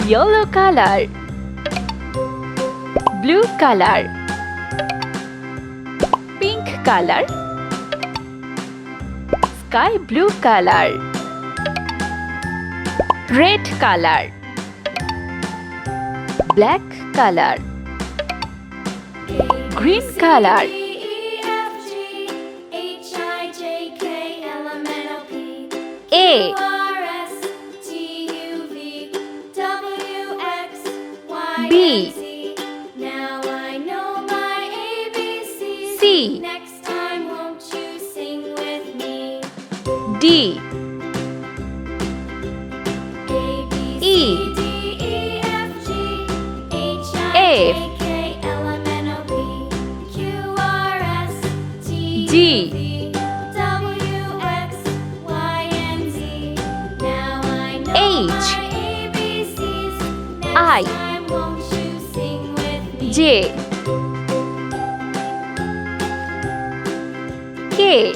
yellow color, blue color, pink color, sky blue color, red color, black color, green color, A, B, Now I know my ABCs. C, Next time, won't you sing with me? D, A, B, E, C, D, E, F, G, H, I, F, J, K, L, M, N, O, P, Q, R, S, T, G, U, V, W, X, Y, and Z. Now I know H, my ABCs. Next I, time, won't you sing with me? J, K,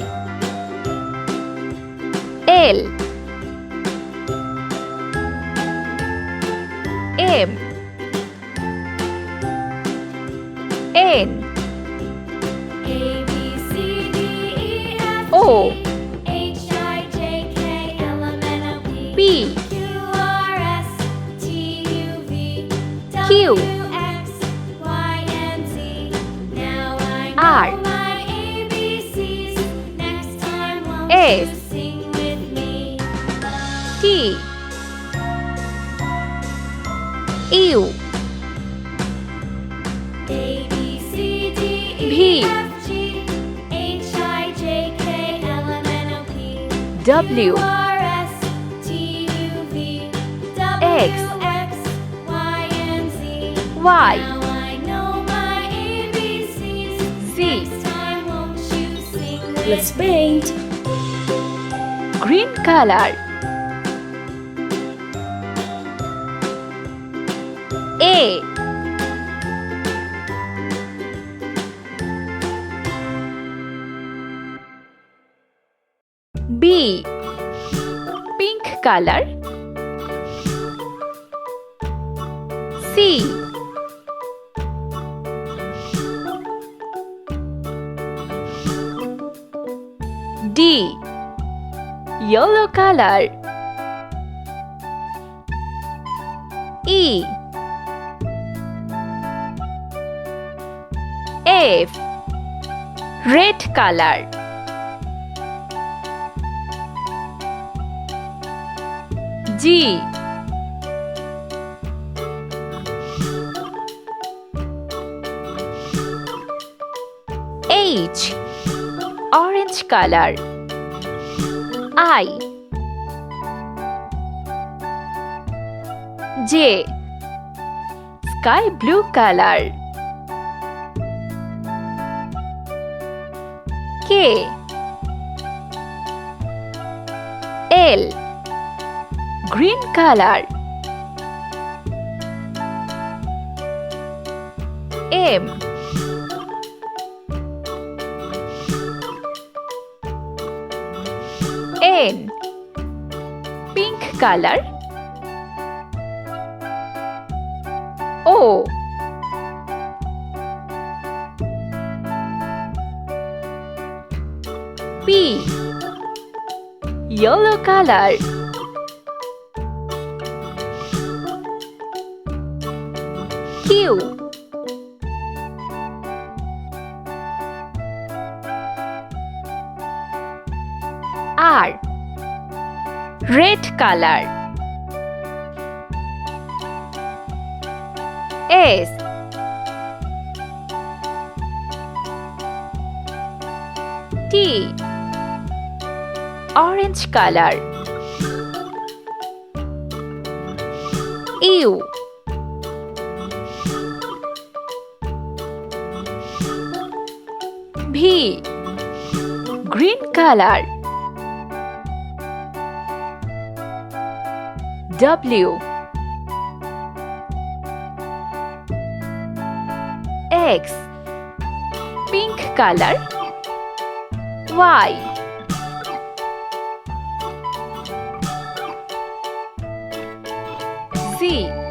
L, M, N, A, B, C, D, E, F, O, G, H, I, J, K, L, M, N, O, P, P, Q, R, S, T, U, V, Q, W, X, Y, and Z. Now I R, know my ABCs. Next time, won't S, you sing with me? T, U, A, B, C, D, V, E, F, G, H, I, J, K, L, M, N, O, P, W, R, S, T, U, V, W, X, Y, and Z. Y, Now I know my ABCs. Z. Next time, won't you sing with Let's me? paint. green color, A, B, pink color, C, D, yellow color, E, F, red color, G, H, orange color, I, J, sky blue color, K, L, green color, M, N, pink color, O, P, yellow color, Q, R, red color, S, T, orange color, U, V, green color, W, X, pink color, Y, Z,